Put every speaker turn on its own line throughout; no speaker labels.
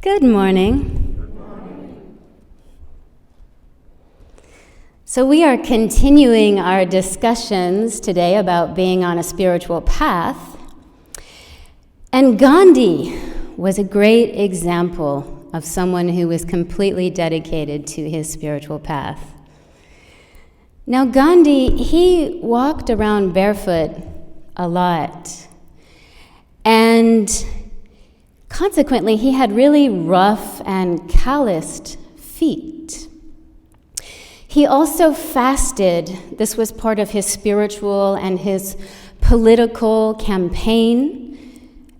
Good morning. So we are continuing our discussions today about being on a spiritual path. And Gandhi was a great example of someone who was completely dedicated to his spiritual path. Now Gandhi, he walked around barefoot a lot. And consequently, he had really rough and calloused feet. He also fasted. This was part of his spiritual and his political campaign.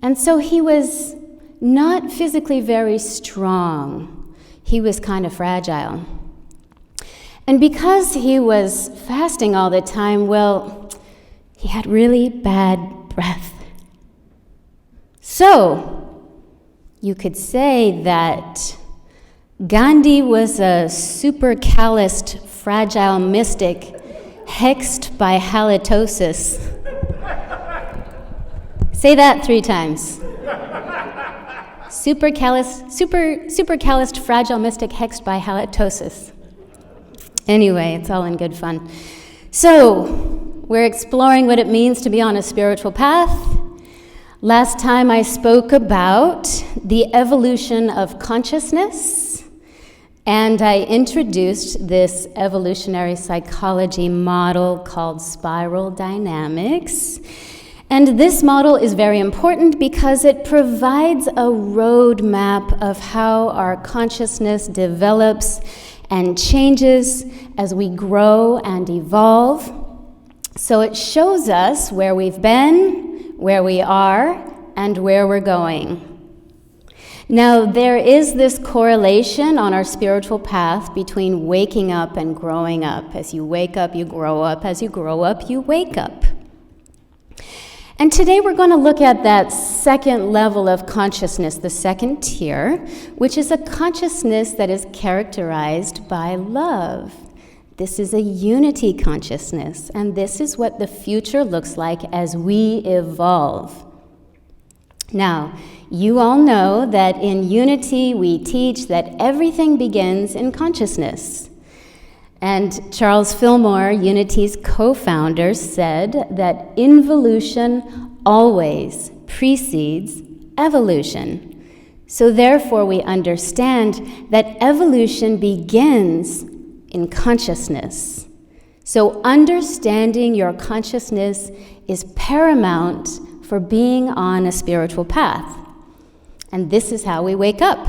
And so he was not physically very strong. He was kind of fragile. And because he was fasting all the time, well, he had really bad breath. So, you could say that Gandhi was a super calloused, fragile mystic hexed by halitosis. Say that 3 times. Super calloused, fragile mystic hexed by halitosis. Anyway, it's all in good fun. So, we're exploring what it means to be on a spiritual path. Last time I spoke about the evolution of consciousness, and I introduced this evolutionary psychology model called spiral dynamics. And this model is very important because it provides a roadmap of how our consciousness develops and changes as we grow and evolve. So it shows us where we've been, where we are, and where we're going. Now, there is this correlation on our spiritual path between waking up and growing up. As you wake up, you grow up. As you grow up, you wake up. And today we're going to look at that second level of consciousness, the second tier, which is a consciousness that is characterized by love. This is a unity consciousness, and this is what the future looks like as we evolve. Now, you all know that in Unity we teach that everything begins in consciousness. And Charles Fillmore, Unity's co-founder, said that involution always precedes evolution. So therefore we understand that evolution begins in consciousness. So understanding your consciousness is paramount for being on a spiritual path. And this is how we wake up.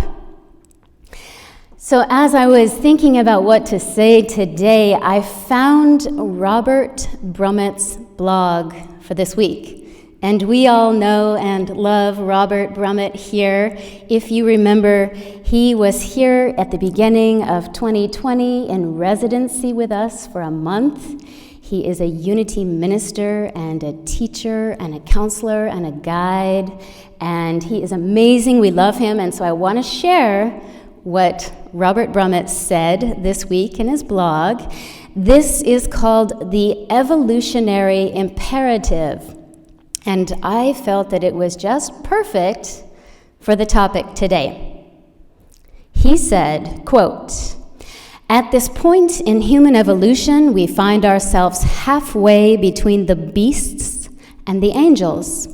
So as I was thinking about what to say today, I found Robert Brummett's blog for this week. And we all know and love Robert Brummett here. If you remember, he was here at the beginning of 2020 in residency with us for a month. He is a Unity minister and a teacher and a counselor and a guide. And he is amazing. We love him. And so I want to share what Robert Brummett said this week in his blog. This is called the Evolutionary Imperative. And I felt that it was just perfect for the topic today. He said, quote, "At this point in human evolution, we find ourselves halfway between the beasts and the angels.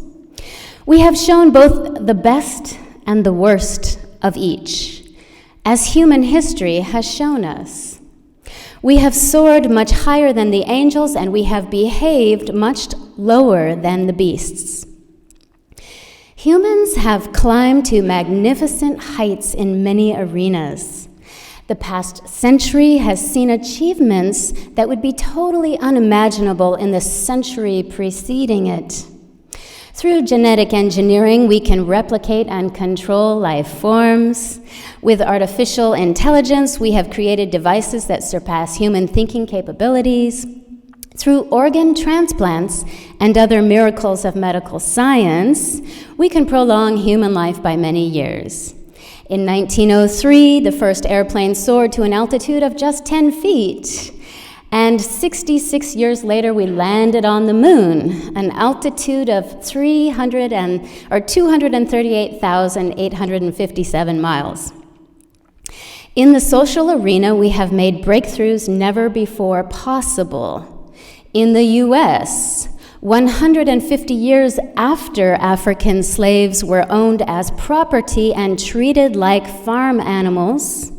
We have shown both the best and the worst of each, as human history has shown us. We have soared much higher than the angels, and we have behaved much lower than the beasts. Humans have climbed to magnificent heights in many arenas. The past century has seen achievements that would be totally unimaginable in the century preceding it. Through genetic engineering, we can replicate and control life forms. With artificial intelligence, we have created devices that surpass human thinking capabilities. Through organ transplants and other miracles of medical science, we can prolong human life by many years. In 1903, the first airplane soared to an altitude of just 10 feet. And 66 years later, we landed on the moon, an altitude of 238,857 miles. In the social arena, we have made breakthroughs never before possible. In the U.S., 150 years after African slaves were owned as property and treated like farm animals,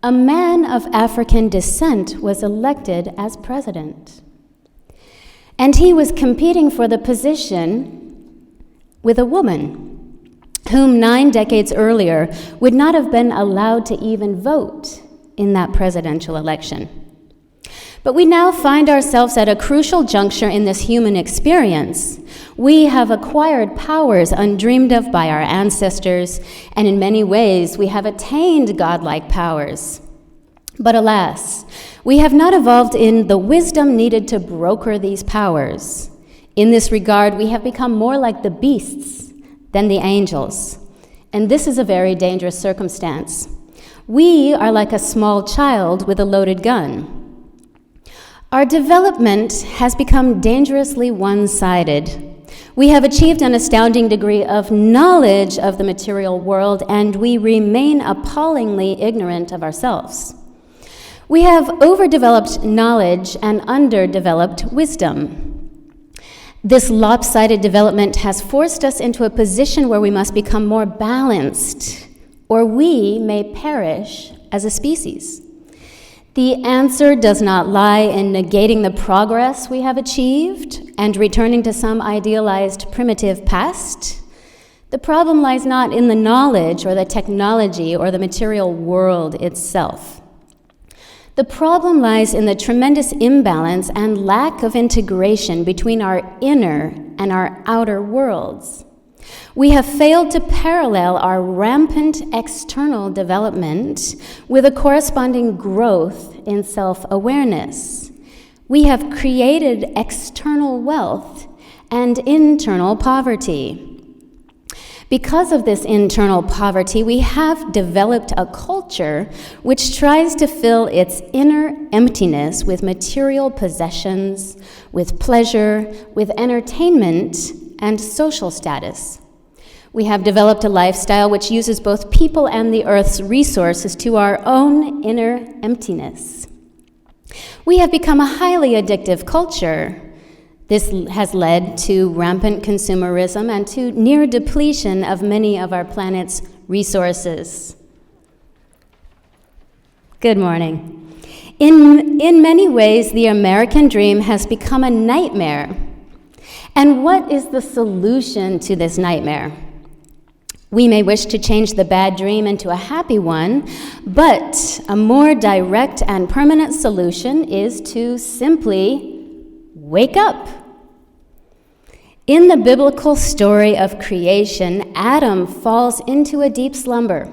a man of African descent was elected as president. And he was competing for the position with a woman whom 9 decades earlier would not have been allowed to even vote in that presidential election. But we now find ourselves at a crucial juncture in this human experience. We have acquired powers undreamed of by our ancestors, and in many ways we have attained godlike powers. But alas, we have not evolved in the wisdom needed to broker these powers. In this regard, we have become more like the beasts than the angels, and this is a very dangerous circumstance. We are like a small child with a loaded gun. Our development has become dangerously one-sided. We have achieved an astounding degree of knowledge of the material world, and we remain appallingly ignorant of ourselves. We have overdeveloped knowledge and underdeveloped wisdom. This lopsided development has forced us into a position where we must become more balanced, or we may perish as a species. The answer does not lie in negating the progress we have achieved and returning to some idealized primitive past. The problem lies not in the knowledge or the technology or the material world itself. The problem lies in the tremendous imbalance and lack of integration between our inner and our outer worlds. We have failed to parallel our rampant external development with a corresponding growth in self-awareness. We have created external wealth and internal poverty. Because of this internal poverty, we have developed a culture which tries to fill its inner emptiness with material possessions, with pleasure, with entertainment, and social status. We have developed a lifestyle which uses both people and the earth's resources to our own inner emptiness. We have become a highly addictive culture. This has led to rampant consumerism and to near depletion of many of our planet's resources. Good morning. In many ways, the American dream has become a nightmare. And what is the solution to this nightmare? We may wish to change the bad dream into a happy one, but a more direct and permanent solution is to simply wake up. In the biblical story of creation, Adam falls into a deep slumber.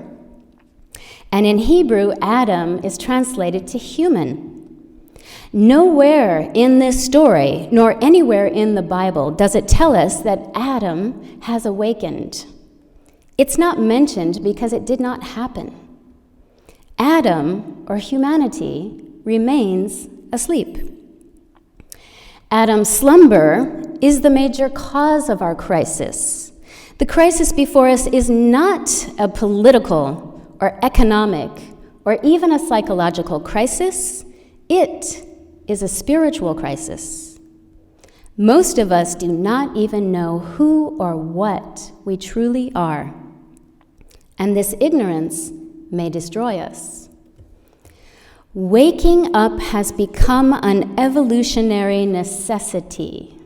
And in Hebrew, Adam is translated to human. Nowhere in this story, nor anywhere in the Bible, does it tell us that Adam has awakened. It's not mentioned because it did not happen. Adam, or humanity, remains asleep. Adam's slumber is the major cause of our crisis. The crisis before us is not a political or economic or even a psychological crisis. It is a spiritual crisis. Most of us do not even know who or what we truly are, and this ignorance may destroy us. Waking up has become an evolutionary necessity.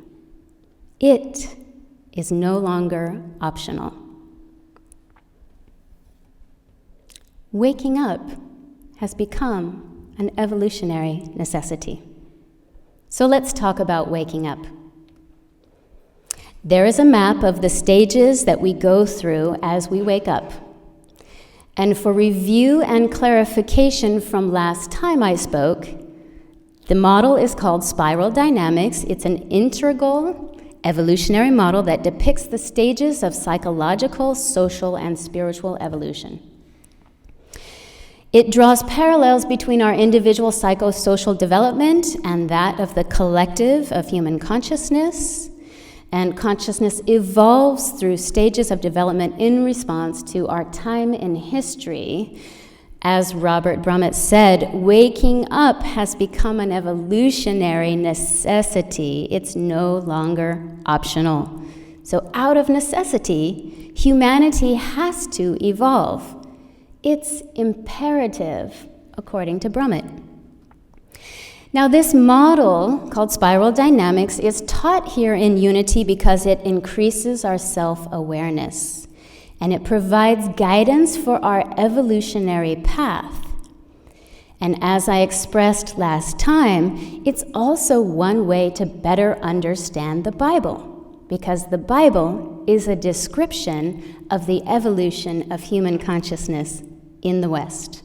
It is no longer optional. Waking up has become an evolutionary necessity. So let's talk about waking up. There is a map of the stages that we go through as we wake up. And for review and clarification from last time I spoke, the model is called spiral dynamics. It's an integral evolutionary model that depicts the stages of psychological, social, and spiritual evolution. It draws parallels between our individual psychosocial development and that of the collective of human consciousness. And consciousness evolves through stages of development in response to our time in history. As Robert Brummett said, waking up has become an evolutionary necessity. It's no longer optional. So out of necessity, humanity has to evolve. It's imperative, according to Brummett. Now, this model, called spiral dynamics, is taught here in Unity because it increases our self-awareness, and it provides guidance for our evolutionary path. And as I expressed last time, it's also one way to better understand the Bible, because the Bible is a description of the evolution of human consciousness in the West.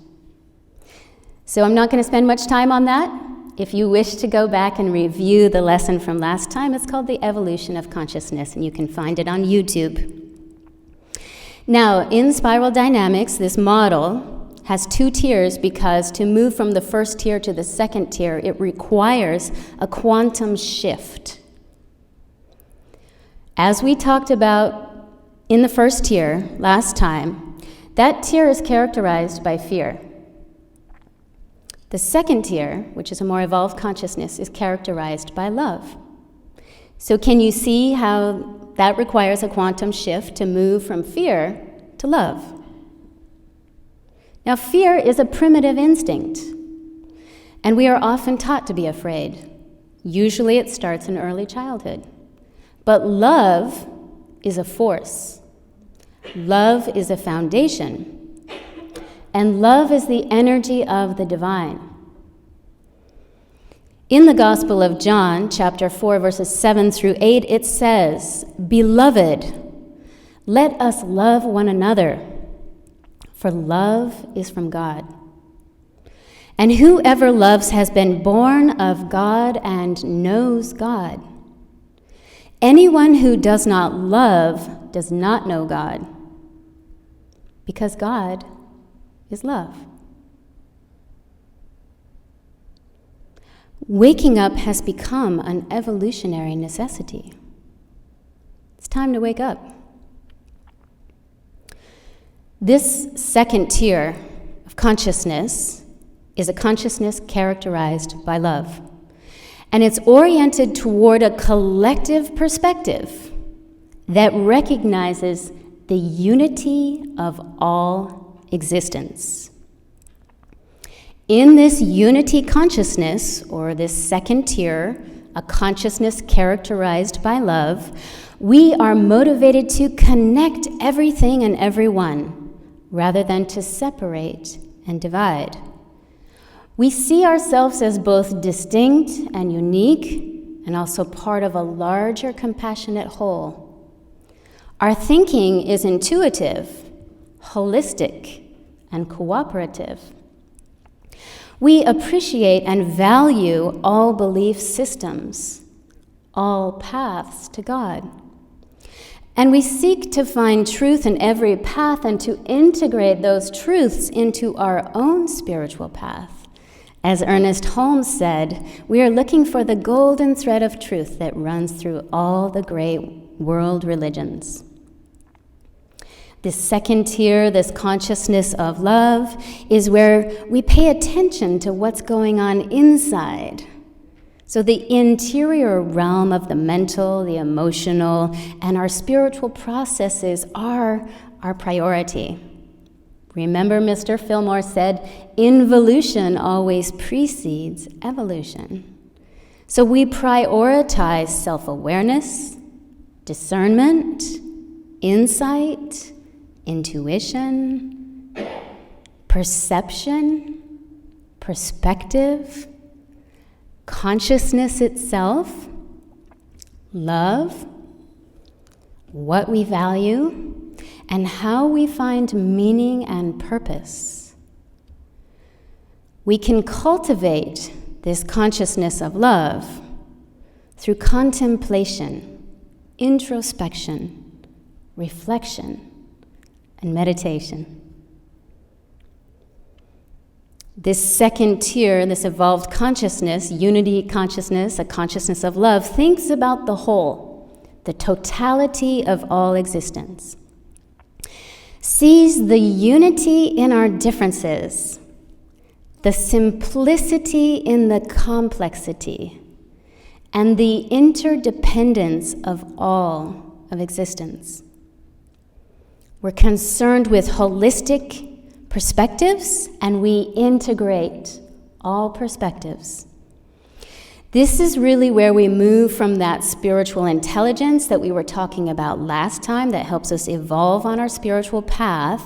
So I'm not going to spend much time on that. If you wish to go back and review the lesson from last time, it's called The Evolution of Consciousness, and you can find it on YouTube. Now, in spiral dynamics, this model has 2 tiers because to move from the first tier to the second tier, it requires a quantum shift. As we talked about in the first tier last time, that tier is characterized by fear. The second tier, which is a more evolved consciousness, is characterized by love. So can you see how that requires a quantum shift to move from fear to love? Now, fear is a primitive instinct, and we are often taught to be afraid. Usually it starts in early childhood. But love is a force. Love is a foundation, and love is the energy of the divine. In the Gospel of John, chapter 4, verses 7 through 8, it says, "Beloved, let us love one another, for love is from God. And whoever loves has been born of God and knows God. Anyone who does not love does not know God, because God is love." Waking up has become an evolutionary necessity. It's time to wake up. This second tier of consciousness is a consciousness characterized by love. And it's oriented toward a collective perspective that recognizes the unity of all existence. In this unity consciousness, or this second tier, a consciousness characterized by love, we are motivated to connect everything and everyone, rather than to separate and divide. We see ourselves as both distinct and unique, and also part of a larger compassionate whole. Our thinking is intuitive, holistic, and cooperative. We appreciate and value all belief systems, all paths to God. And we seek to find truth in every path and to integrate those truths into our own spiritual path. As Ernest Holmes said, we are looking for the golden thread of truth that runs through all the great world religions. This second tier, this consciousness of love, is where we pay attention to what's going on inside. So the interior realm of the mental, the emotional, and our spiritual processes are our priority. Remember, Mr. Fillmore said, involution always precedes evolution. So we prioritize self-awareness, discernment, insight, intuition, perception, perspective, consciousness itself, love, what we value, and how we find meaning and purpose. We can cultivate this consciousness of love through contemplation, introspection, reflection, and meditation. This second tier, this evolved consciousness, unity consciousness, a consciousness of love, thinks about the whole, the totality of all existence. Sees the unity in our differences, the simplicity in the complexity, and the interdependence of all of existence. We're concerned with holistic perspectives, and we integrate all perspectives. This is really where we move from that spiritual intelligence that we were talking about last time that helps us evolve on our spiritual path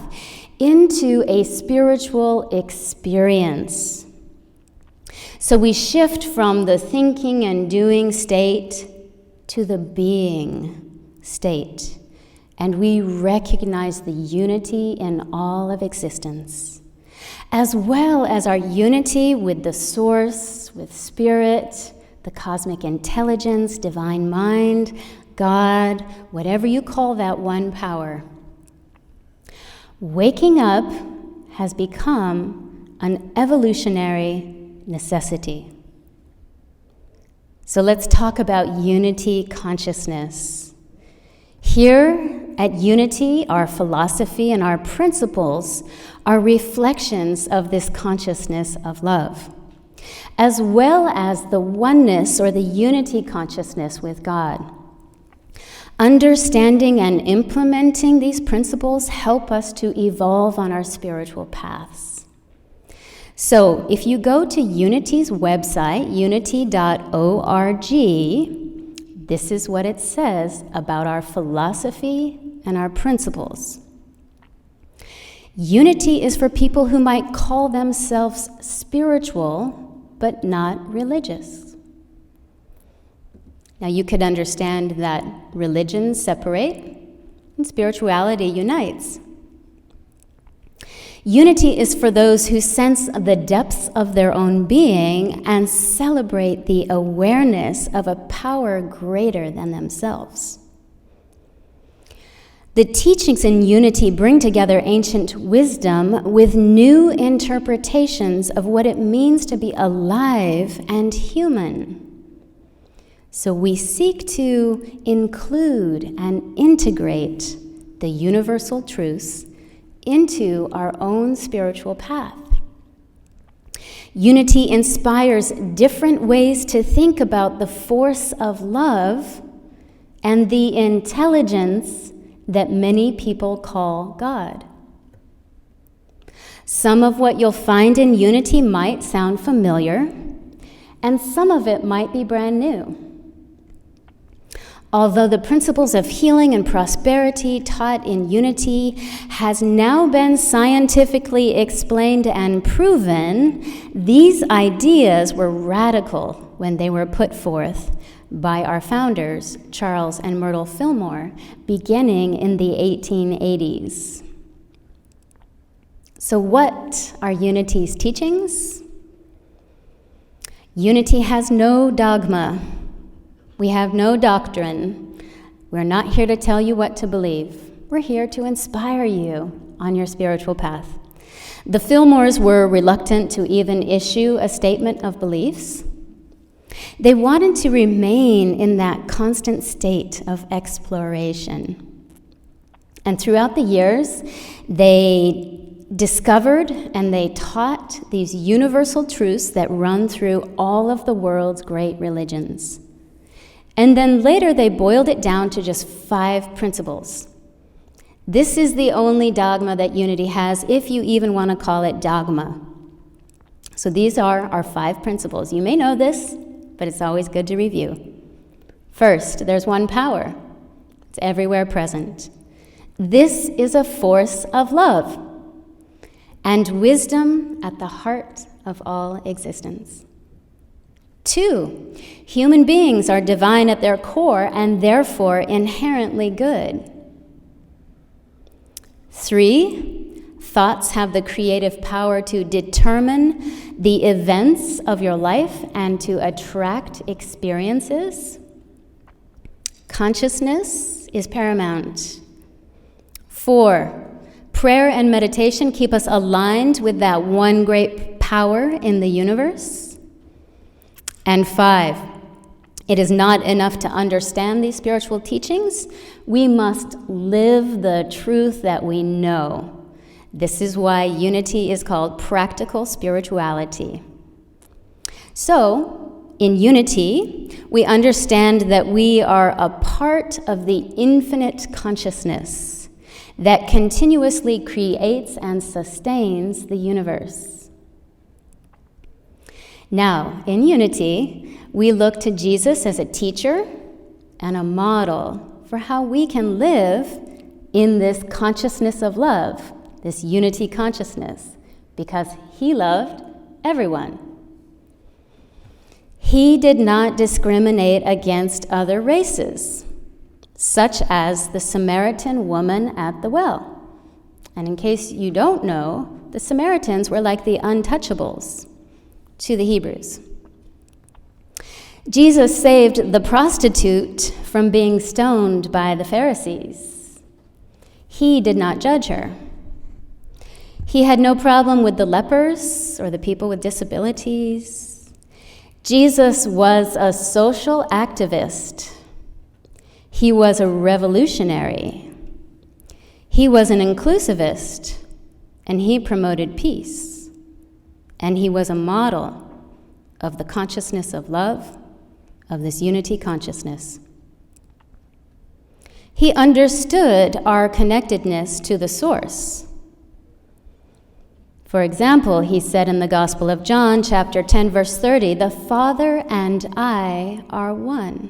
into a spiritual experience. So we shift from the thinking and doing state to the being state. And we recognize the unity in all of existence, as well as our unity with the source, with spirit, the cosmic intelligence, divine mind, God, whatever you call that one power. Waking up has become an evolutionary necessity. So let's talk about unity consciousness. Here at Unity, our philosophy and our principles are reflections of this consciousness of love, as well as the oneness or the unity consciousness with God. Understanding and implementing these principles help us to evolve on our spiritual paths. So if you go to Unity's website, unity.org, this is what it says about our philosophy and our principles. Unity is for people who might call themselves spiritual, but not religious. Now, you could understand that religions separate and spirituality unites. Unity is for those who sense the depths of their own being and celebrate the awareness of a power greater than themselves. The teachings in Unity bring together ancient wisdom with new interpretations of what it means to be alive and human. So we seek to include and integrate the universal truths into our own spiritual path. Unity inspires different ways to think about the force of love and the intelligence that many people call God. Some of what you'll find in Unity might sound familiar, and some of it might be brand new. Although the principles of healing and prosperity taught in Unity has now been scientifically explained and proven, these ideas were radical when they were put forth by our founders, Charles and Myrtle Fillmore, beginning in the 1880s. So what are Unity's teachings? Unity has no dogma. We have no doctrine. We're not here to tell you what to believe. We're here to inspire you on your spiritual path. The Fillmores were reluctant to even issue a statement of beliefs. They wanted to remain in that constant state of exploration. And throughout the years, they discovered and they taught these universal truths that run through all of the world's great religions. And then later they boiled it down to just 5 principles. This is the only dogma that Unity has, if you even want to call it dogma. So these are our 5 principles. You may know this, but it's always good to review. First, there's one power. It's everywhere present. This is a force of love and wisdom at the heart of all existence. 2, human beings are divine at their core and therefore inherently good. 3, thoughts have the creative power to determine the events of your life and to attract experiences. Consciousness is paramount. 4, prayer and meditation keep us aligned with that one great power in the universe. And 5, it is not enough to understand these spiritual teachings. We must live the truth that we know. This is why unity is called practical spirituality. So, in unity, we understand that we are a part of the infinite consciousness that continuously creates and sustains the universe. Now, in unity, we look to Jesus as a teacher and a model for how we can live in this consciousness of love, this unity consciousness, because he loved everyone. He did not discriminate against other races, such as the Samaritan woman at the well. And in case you don't know, the Samaritans were like the untouchables to the Hebrews. Jesus saved the prostitute from being stoned by the Pharisees. He did not judge her. He had no problem with the lepers or the people with disabilities. Jesus was a social activist. He was a revolutionary. He was an inclusivist, and he promoted peace. And he was a model of the consciousness of love, of this unity consciousness. He understood our connectedness to the source. For example, he said in the Gospel of John, chapter 10, verse 30, "The Father and I are one."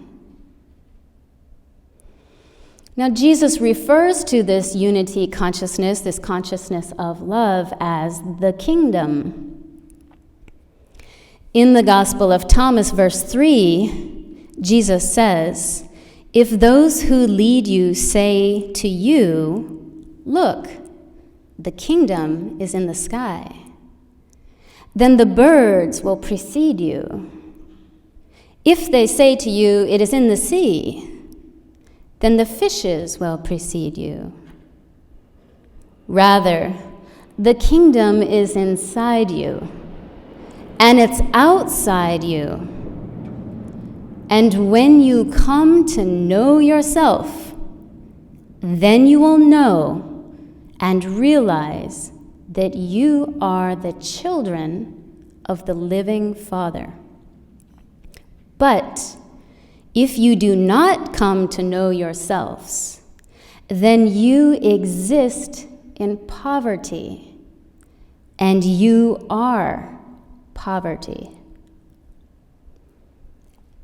Now, Jesus refers to this unity consciousness, this consciousness of love, as the kingdom. In the Gospel of Thomas, verse 3, Jesus says, "If those who lead you say to you, 'Look, the kingdom is in the sky,' then the birds will precede you. If they say to you, 'It is in the sea,' then the fishes will precede you. Rather, the kingdom is inside you, and it's outside you. And when you come to know yourself, then you will know and realize that you are the children of the living Father. But if you do not come to know yourselves, then you exist in poverty, and you are poverty."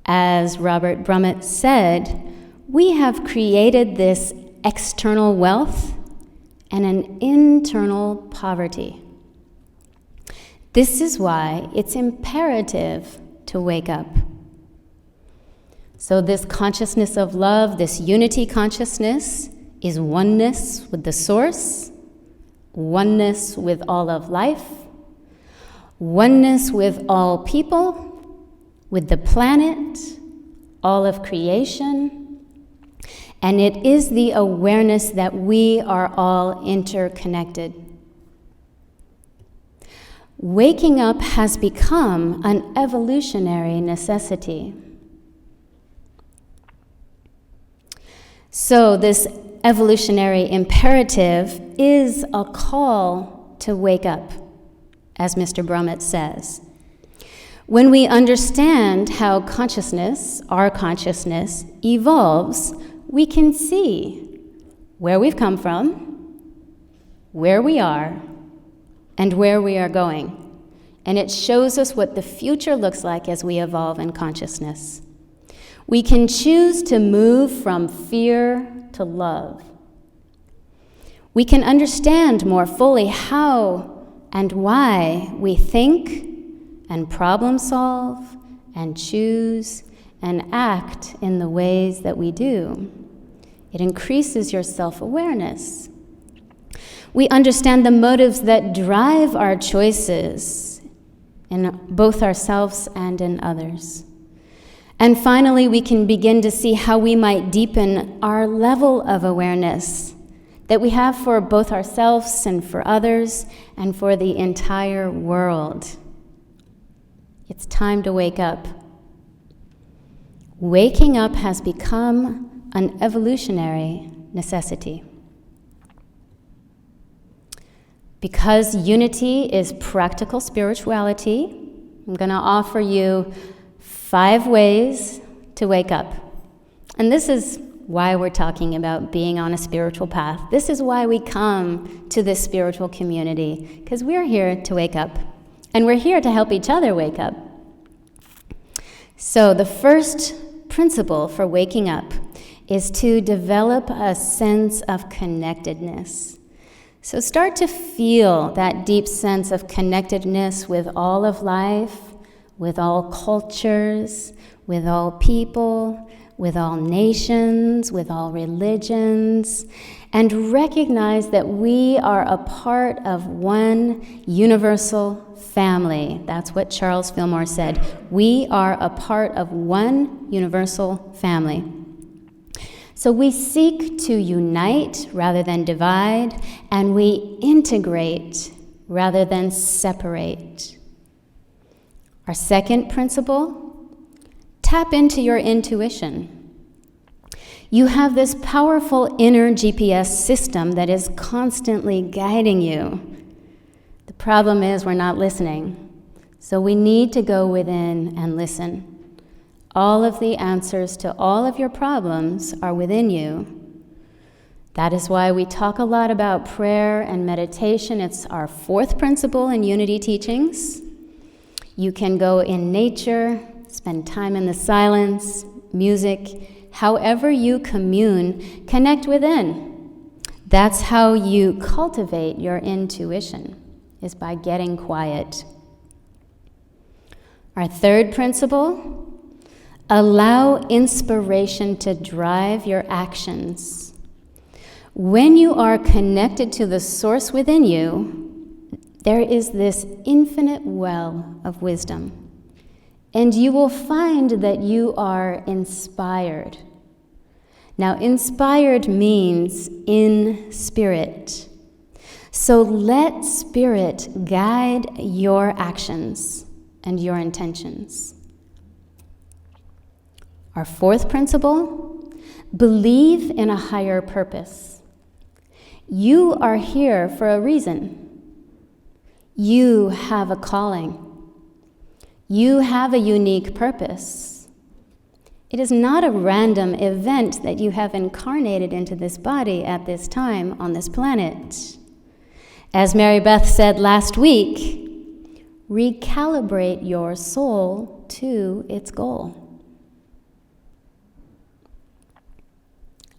As Robert Brummett said, we have created this external wealth and an internal poverty. This is why it's imperative to wake up. So this consciousness of love, this unity consciousness, is oneness with the source, oneness with all of life, oneness with all people, with the planet, all of creation, and it is the awareness that we are all interconnected. Waking up has become an evolutionary necessity. So this evolutionary imperative is a call to wake up, as Mr. Brummett says. When we understand how consciousness, our consciousness, evolves, we can see where we've come from, where we are, and where we are going. And it shows us what the future looks like as we evolve in consciousness. We can choose to move from fear to love. We can understand more fully how and why we think and problem solve and choose and act in the ways that we do. It increases your self-awareness. We understand the motives that drive our choices in both ourselves and in others. And finally, we can begin to see how we might deepen our level of awareness that we have for both ourselves and for others and for the entire world. It's time to wake up. Waking up has become an evolutionary necessity. Because unity is practical spirituality, I'm going to offer you 5 ways to wake up. And this is why we're talking about being on a spiritual path. This is why we come to this spiritual community, because we're here to wake up. And we're here to help each other wake up. So the first principle for waking up is to develop a sense of connectedness. So start to feel that deep sense of connectedness with all of life, with all cultures, with all people, with all nations, with all religions, and recognize that we are a part of one universal family. That's what Charles Fillmore said. We are a part of one universal family. So we seek to unite rather than divide, and we integrate rather than separate. Our second principle, tap into your intuition. You have this powerful inner GPS system that is constantly guiding you. The problem is we're not listening, so we need to go within and listen. All of the answers to all of your problems are within you. That is why we talk a lot about prayer and meditation. It's our 4th principle in Unity teachings. You can go in nature, spend time in the silence, music, however you commune, connect within. That's how you cultivate your intuition, is by getting quiet. Our 3rd principle, allow inspiration to drive your actions. When you are connected to the source within you, there is this infinite well of wisdom, and you will find that you are inspired. Now, inspired means in spirit. So let spirit guide your actions and your intentions. Our 4th principle, believe in a higher purpose. You are here for a reason. You have a calling. You have a unique purpose. It is not a random event that you have incarnated into this body at this time on this planet. As Mary Beth said last week, recalibrate your soul to its goal.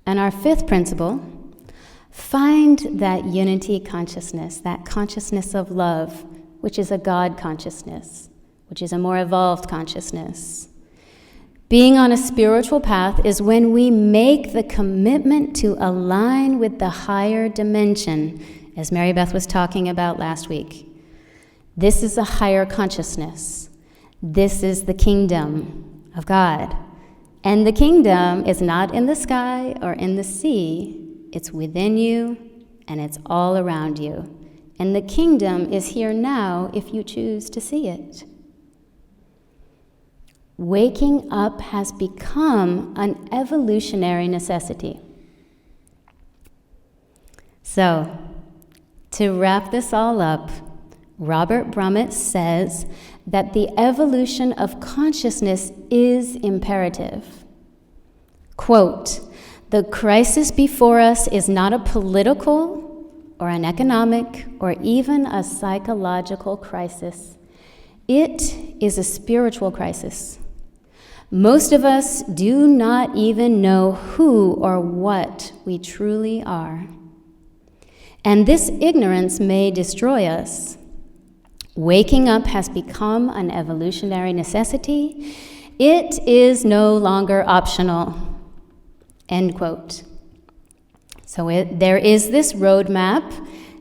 And our 5th principle, find that unity consciousness, that consciousness of love, which is a God consciousness, which is a more evolved consciousness. Being on a spiritual path is when we make the commitment to align with the higher dimension, as Mary Beth was talking about last week. This is a higher consciousness. This is the kingdom of God. And the kingdom is not in the sky or in the sea. It's within you, and it's all around you. And the kingdom is here now if you choose to see it. Waking up has become an evolutionary necessity. So, to wrap this all up, Robert Brummett says that the evolution of consciousness is imperative. Quote, "The crisis before us is not a political or an economic or even a psychological crisis. It is a spiritual crisis. Most of us do not even know who or what we truly are. And this ignorance may destroy us. Waking up has become an evolutionary necessity. It is no longer optional." End quote. So there is this roadmap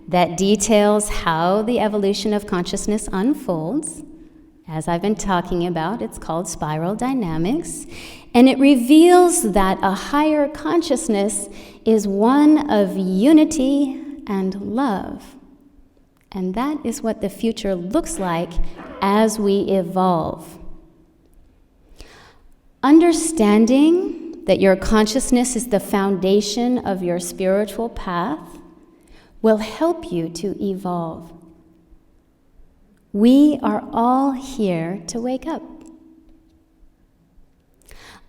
that details how the evolution of consciousness unfolds. As I've been talking about, it's called spiral dynamics, and it reveals that a higher consciousness is one of unity and love. And that is what the future looks like as we evolve. Understanding that your consciousness is the foundation of your spiritual path will help you to evolve. We are all here to wake up.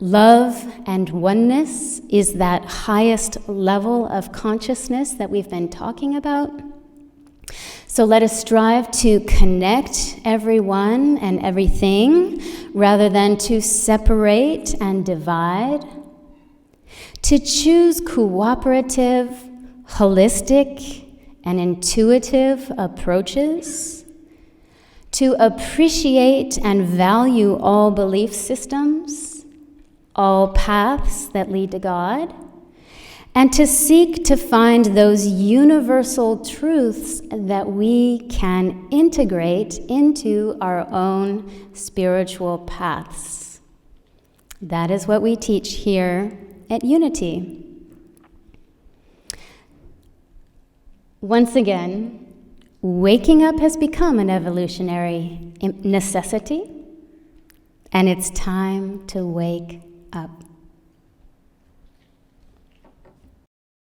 Love and oneness is that highest level of consciousness that we've been talking about. So let us strive to connect everyone and everything rather than to separate and divide. To choose cooperative, holistic, and intuitive approaches. To appreciate and value all belief systems, all paths that lead to God, and to seek to find those universal truths that we can integrate into our own spiritual paths. That is what we teach here at Unity. Once again, waking up has become an evolutionary necessity, and it's time to wake up.